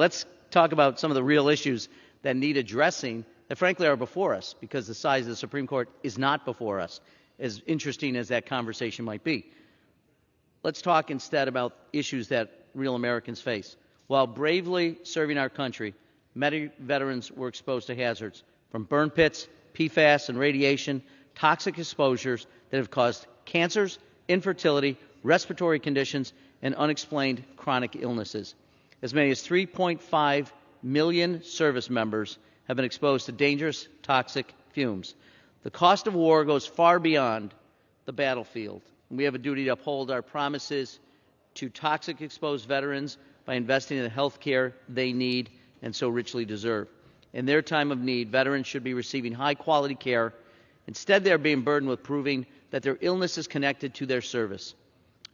Let's talk about some of the real issues that need addressing that frankly are before us, because the size of the Supreme Court is not before us, as interesting as that conversation might be. Let's talk instead about issues that real Americans face. While bravely serving our country, many veterans were exposed to hazards from burn pits, PFAS and radiation, toxic exposures that have caused cancers, infertility, respiratory conditions, and unexplained chronic illnesses. As many as 3.5 million service members have been exposed to dangerous, toxic fumes. The cost of war goes far beyond the battlefield. We have a duty to uphold our promises to toxic exposed veterans by investing in the health care they need and so richly deserve. In their time of need, veterans should be receiving high-quality care. Instead, they are being burdened with proving that their illness is connected to their service.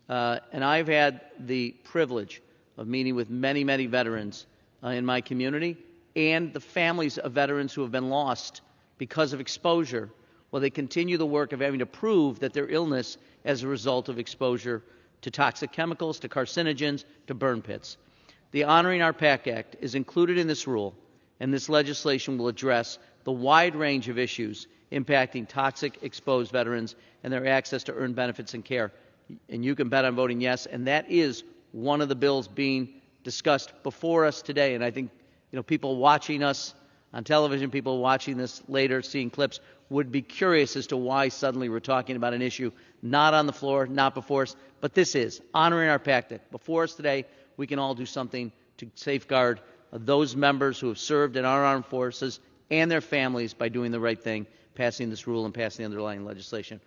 And I've had the privilege of meeting with many, many veterans in my community and the families of veterans who have been lost because of exposure, while they continue the work of having to prove that their illness as a result of exposure to toxic chemicals, to carcinogens, to burn pits. The Honoring Our PACT Act is included in this rule, and this legislation will address the wide range of issues impacting toxic exposed veterans and their access to earned benefits and care. And you can bet on voting yes, and that is one of the bills being discussed before us today. And I think people watching us on television, people watching this later, seeing clips, would be curious as to why suddenly we're talking about an issue not on the floor, not before us, but this is Honoring Our PACT Act. Before us today, we can all do something to safeguard those members who have served in our armed forces and their families by doing the right thing, passing this rule and passing the underlying legislation.